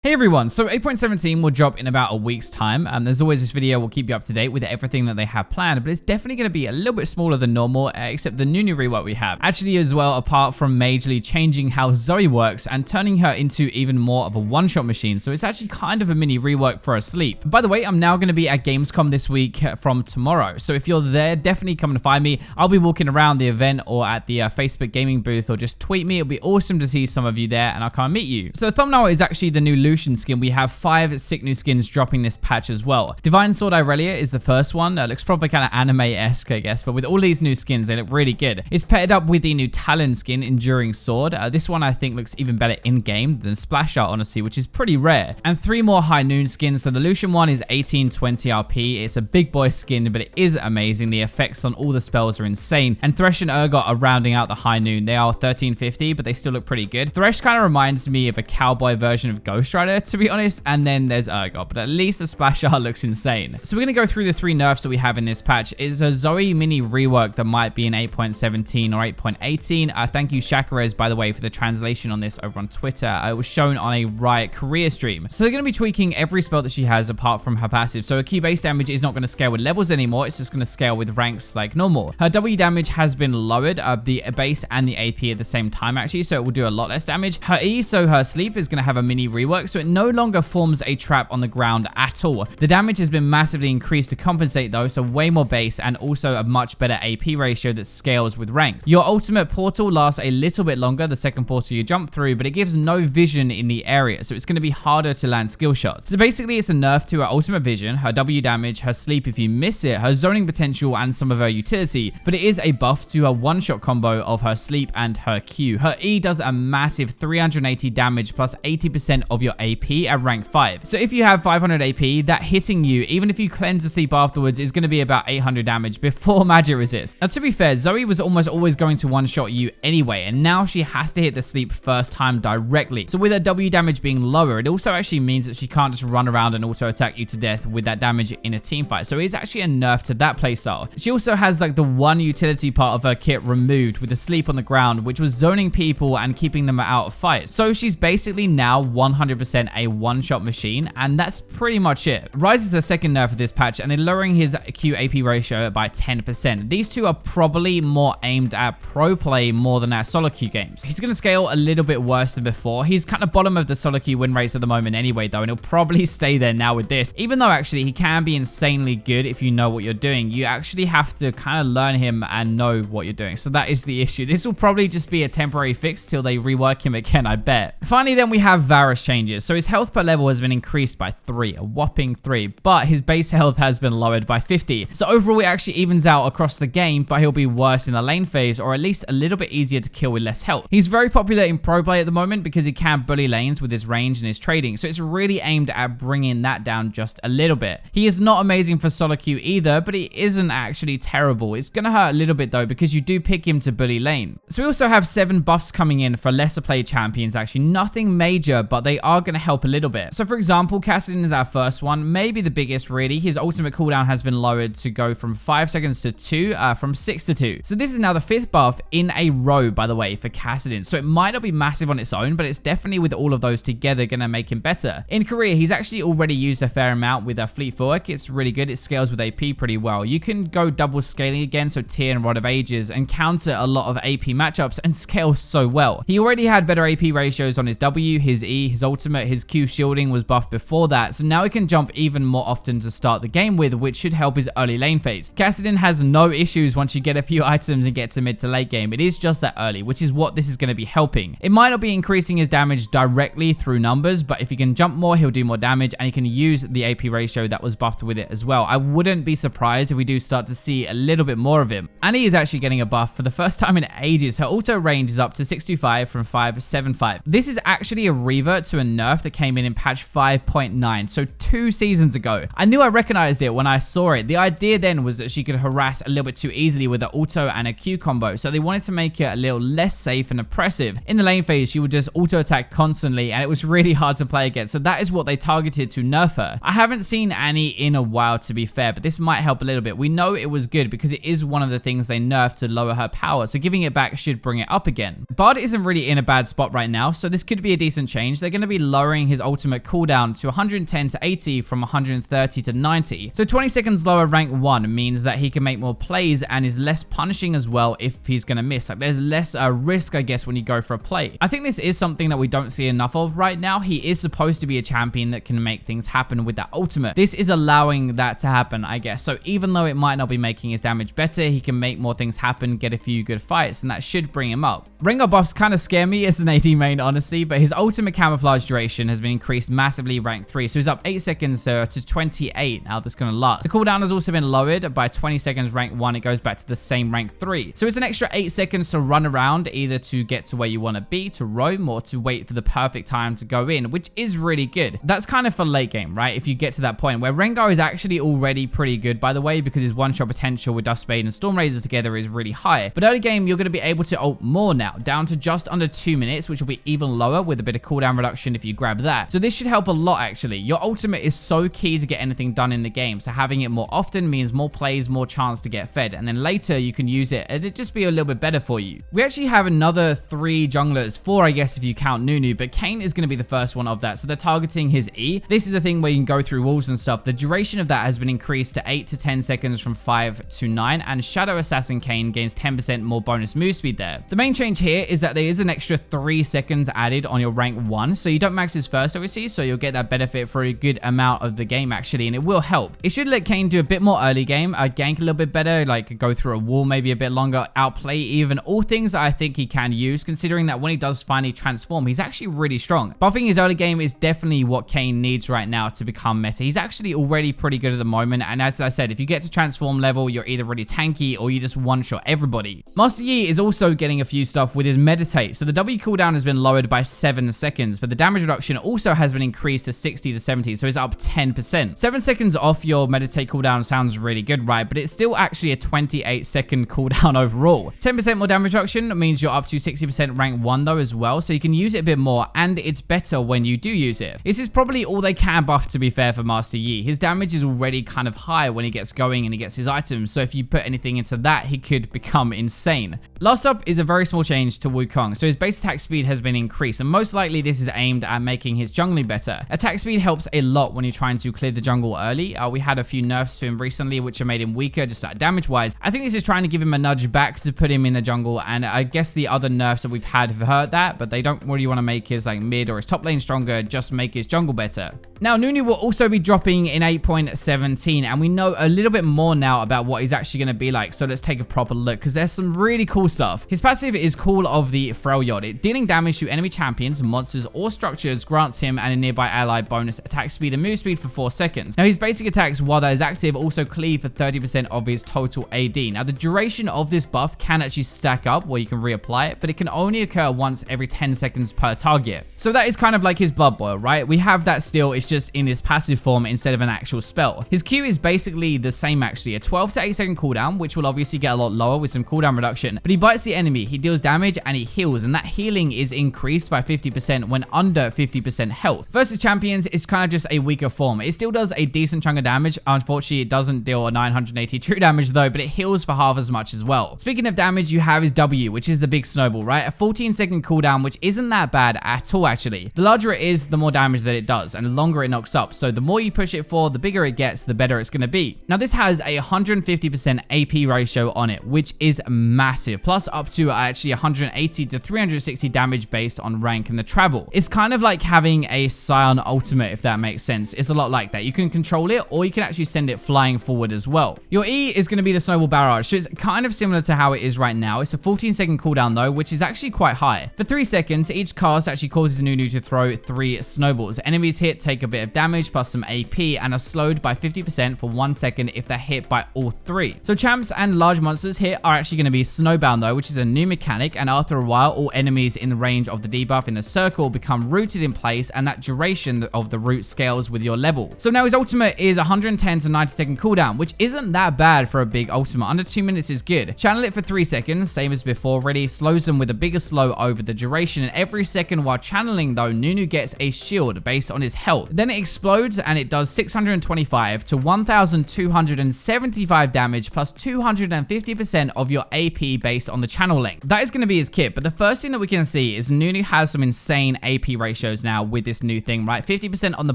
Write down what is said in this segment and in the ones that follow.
Hey everyone, so 8.17 will drop in about a week's time. There's always this video, we'll keep you up to date with everything that they have planned, but it's definitely going to be a little bit smaller than normal, except the new rework we have. Actually as well, apart from majorly changing how Zoe works and turning her into even more of a one-shot machine, so it's actually kind of a mini rework for her sleep. By the way, I'm now going to be at Gamescom this week from tomorrow, so if you're there, definitely come and find me. I'll be walking around the event or at the Facebook gaming booth, or just tweet me. It'll be awesome to see some of you there, and I'll come and meet you. So the thumbnail is actually the new Lucian skin. We have 5 sick new skins dropping this patch as well. Divine Sword Irelia is the first one. Looks probably kind of anime-esque, I guess, but with all these new skins, they look really good. It's paired up with the new Talon skin, Enduring Sword. This one I think looks even better in-game than Splash Art, honestly, which is pretty rare. And 3 more High Noon skins. So the Lucian one is 1820 RP. It's a big boy skin, but it is amazing. The effects on all the spells are insane. And Thresh and Urgot are rounding out the High Noon. They are 1350, but they still look pretty good. Thresh kind of reminds me of a cowboy version of Ghost Rider, to be honest, and then there's Urgot, but at least the splash art looks insane. So we're going to go through the 3 nerfs that we have in this patch. It's a Zoe mini rework that might be in 8.17 or 8.18. Thank you, Shakarez, by the way, for the translation on this over on Twitter. It was shown on a Riot career stream. So they're going to be tweaking every spell that she has apart from her passive. So her Q base damage is not going to scale with levels anymore. It's just going to scale with ranks like normal. Her W damage has been lowered, the base and the AP at the same time, actually, so it will do a lot less damage. Her E, so her sleep, is going to have a mini rework, so it no longer forms a trap on the ground at all. The damage has been massively increased to compensate though, so way more base and also a much better AP ratio that scales with rank. Your ultimate portal lasts a little bit longer, the second portal you jump through, but it gives no vision in the area, so it's going to be harder to land skill shots. So basically it's a nerf to her ultimate vision, her W damage, her sleep if you miss it, her zoning potential, and some of her utility, but it is a buff to her one-shot combo of her sleep and her Q. Her E does a massive 380 damage plus 80% of your AP at rank 5. So if you have 500 AP, that hitting you, even if you cleanse the sleep afterwards, is going to be about 800 damage before magic resist. Now to be fair, Zoe was almost always going to one-shot you anyway, and now she has to hit the sleep first time directly. So with her W damage being lower, it also actually means that she can't just run around and auto-attack you to death with that damage in a team fight. So it's actually a nerf to that playstyle. She also has like the one utility part of her kit removed with the sleep on the ground, which was zoning people and keeping them out of fights. So she's basically now 100% a one-shot machine, and that's pretty much it. Ryze is the second nerf of this patch, and they're lowering his Q-AP ratio by 10%. These two are probably more aimed at pro play more than at solo queue games. He's going to scale a little bit worse than before. He's kind of bottom of the solo queue win rates at the moment anyway, though, and he'll probably stay there now with this. Even though actually he can be insanely good if you know what you're doing, you actually have to kind of learn him and know what you're doing. So that is the issue. This will probably just be a temporary fix till they rework him again, I bet. Finally, then we have Varus changes. So his health per level has been increased by 3, a whopping 3, but his base health has been lowered by 50. So overall, it actually evens out across the game, but he'll be worse in the lane phase, or at least a little bit easier to kill with less health. He's very popular in pro play at the moment because he can bully lanes with his range and his trading, so it's really aimed at bringing that down just a little bit. He is not amazing for solo queue either, but he isn't actually terrible. It's gonna hurt a little bit though, because you do pick him to bully lane. So we also have 7 buffs coming in for lesser played champions. Actually nothing major, but they are gonna help a little bit. So for example, Kassadin is our first one, maybe the biggest really. His ultimate cooldown has been lowered to go from 5 seconds to 2, from 6 to 2. So this is now the 5th buff in a row, by the way, for Kassadin. So it might not be massive on its own, but it's definitely with all of those together gonna make him better. In career, he's actually already used a fair amount with a Fleet Footwork. It's really good. It scales with AP pretty well. You can go double scaling again, so Tyr and Rod of Ages, and counter a lot of AP matchups and scale so well. He already had better AP ratios on his W, his E, his ultimate, his Q shielding was buffed before that, so now he can jump even more often to start the game with, which should help his early lane phase. Kassadin has no issues once you get a few items and get to mid to late game. It is just that early, which is what this is going to be helping. It might not be increasing his damage directly through numbers, but if he can jump more, he'll do more damage, and he can use the AP ratio that was buffed with it as well. I wouldn't be surprised if we do start to see a little bit more of him. Annie is actually getting a buff for the first time in ages. Her auto range is up to 625 from 575. This is actually a revert to a nerf that came in patch 5.9, so 2 seasons ago. I knew I recognized it when I saw it. The idea then was that she could harass a little bit too easily with an auto and a Q combo, so they wanted to make it a little less safe and oppressive. In the lane phase, she would just auto attack constantly, and it was really hard to play against, so that is what they targeted to nerf her. I haven't seen Annie in a while, to be fair, but this might help a little bit. We know it was good because it is one of the things they nerfed to lower her power, so giving it back should bring it up again. Bard isn't really in a bad spot right now, so this could be a decent change. They're going to be lowering his ultimate cooldown to 110 to 80 from 130 to 90. So 20 seconds lower rank 1 means that he can make more plays and is less punishing as well if he's going to miss. Like there's less risk, I guess, when you go for a play. I think this is something that we don't see enough of right now. He is supposed to be a champion that can make things happen with that ultimate. This is allowing that to happen, I guess. So even though it might not be making his damage better, he can make more things happen, get a few good fights, and that should bring him up. Rengar buffs kind of scare me as an AD main, honestly, but his ultimate camouflage duration has been increased massively rank 3. So he's up 8 seconds to 28. Now that's going to last. The cooldown has also been lowered by 20 seconds rank 1. It goes back to the same rank 3. So it's an extra 8 seconds to run around, either to get to where you want to be, to roam, or to wait for the perfect time to go in, which is really good. That's kind of for late game, right? If you get to that point where Rengar is actually already pretty good, by the way, because his one-shot potential with Duskbane and Stormrazor together is really high. But early game, you're going to be able to ult more now, down to just under 2 minutes, which will be even lower with a bit of cooldown reduction if you grab that. So this should help a lot, actually. Your ultimate is so key to get anything done in the game, so having it more often means more plays, more chance to get fed, and then later you can use it and it'd just be a little bit better for you. We actually have another 3 junglers, 4 I guess if you count Nunu, but Kayn is going to be the first one of that. So they're targeting his E. This is the thing where you can go through walls and stuff. The duration of that has been increased to 8 to 10 seconds from 5 to 9, and Shadow Assassin Kayn gains 10% more bonus move speed there. The main change here is that there is an extra 3 seconds added on your rank 1, so you don't max his first obviously, so you'll get that benefit for a good amount of the game actually, and it will help. It should let Kayn do a bit more early game, gank a little bit better, like go through a wall maybe a bit longer, outplay even, all things that I think he can use, considering that when he does finally transform, he's actually really strong. Buffing his early game is definitely what Kayn needs right now to become meta. He's actually already pretty good at the moment, and as I said, if you get to transform level, you're either really tanky or you just one-shot everybody. Master Yi is also getting a few stuff with his meditate. So the W cooldown has been lowered by 7 seconds, but the damage reduction also has been increased to 60 to 70, so it's up 10%. 7 seconds off your meditate cooldown sounds really good, right? But it's still actually a 28-second cooldown overall. 10% more damage reduction means you're up to 60% rank 1 though as well, so you can use it a bit more, and it's better when you do use it. This is probably all they can buff, to be fair, for Master Yi. His damage is already kind of high when he gets going and he gets his items, so if you put anything into that, he could become insane. Last up is a very small change to Wukong. So his base attack speed has been increased, and most likely this is aimed at making his jungling better. Attack speed helps a lot when you're trying to clear the jungle early. We had a few nerfs to him recently, which have made him weaker, just like damage-wise. I think this is trying to give him a nudge back to put him in the jungle, and I guess the other nerfs that we've had have hurt that, but they don't really want to make his like mid or his top lane stronger, just make his jungle better. Now, Nunu will also be dropping in 8.17, and we know a little bit more now about what he's actually going to be like, so let's take a proper look, because there's some really cool stuff. His passive is Call of the Freljord. It dealing damage to enemy champions, monsters, or structures grants him and a nearby ally bonus attack speed and move speed for 4 seconds. Now, his basic attacks, while that is active, also cleave for 30% of his total AD. Now, the duration of this buff can actually stack up where you can reapply it, but it can only occur once every 10 seconds per target. So that is kind of like his Blood Boil, right? We have that still, it's just in his passive form instead of an actual spell. His Q is basically the same actually, a 12 to 8 second cooldown, which will obviously get a lot lower with some cooldown reduction, but he bites the enemy, he deals damage, and he heals, and that healing is increased by 50% when under 50% health. Versus champions, it's kind of just a weaker form. It still does a decent chunk of damage. Unfortunately, it doesn't deal a 980 true damage though, but it heals for half as much as well. Speaking of damage, you have his W, which is the big snowball, right? A 14-second cooldown, which isn't that bad at all actually. The larger it is, the more damage that it does, and the longer it knocks up. So the more you push it for, the bigger it gets, the better it's going to be. Now, this has a 150% AP ratio on it, which is massive, plus up to actually 180 to 360 damage based on rank and the travel. It's kind of like having a Scion ultimate, if that makes sense. It's a lot like that. You can control it, or you can actually send it flying forward as well. Your E is going to be the Snowball Barrage, so it's kind of similar to how it is right now. It's a 14-second cooldown though, which is actually quite high. For 3 seconds, each cast actually causes Nunu to throw 3 snowballs. Enemies hit take a bit of damage plus some AP and are slowed by 50% for 1 second if they're hit by all 3. So champs and large monsters here are actually going to be snowbound though, which is a new mechanic, and after a while, all enemies in the range of the debuff in the circle become rooted in place, and that duration of the root scales with your level. So now his ultimate is 110 to 90 second cooldown, which isn't that bad for a big ultimate. Under 2 minutes is good. Channel it for 3 seconds, same as before, really slows them with a bigger slow over the duration, and every second while channeling though, Nunu gets a shield based on his health. Then it explodes and it does 625 to 1275 damage plus 250% of your AP based on the channel length. That is going to be his kit, but the first thing that we can see is Nunu has some insane AP ratios now with this new thing, right? 50% on the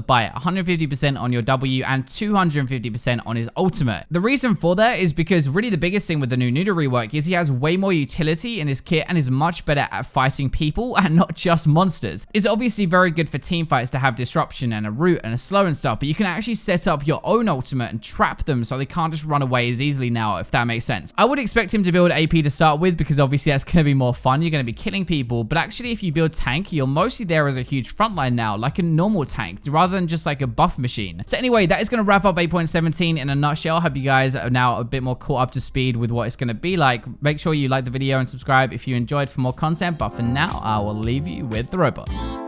bite, 150% on your W, and 250% on his ultimate. The reason for that is because really the biggest thing with the new Nunu rework is he has way more utility in his kit and is much better at fighting people and not just monsters. It's obviously very good for team fights to have disruption and a root and a slow and stuff, but you can actually set up your own ultimate and trap them so they can't just run away as easily now, if that makes sense. I would expect him to build AP to start with because obviously that's going to be more fun. You're going to be killing people, but actually if you build tank, you're mostly there as a huge frontline now, like a normal tank, rather than just like a buff machine. So anyway, that is going to wrap up 8.17 in a nutshell. Hope you guys are now a bit more caught up to speed with what it's going to be like. Make sure you like the video and subscribe if you enjoyed for more content, but for now, I will leave you with the robot.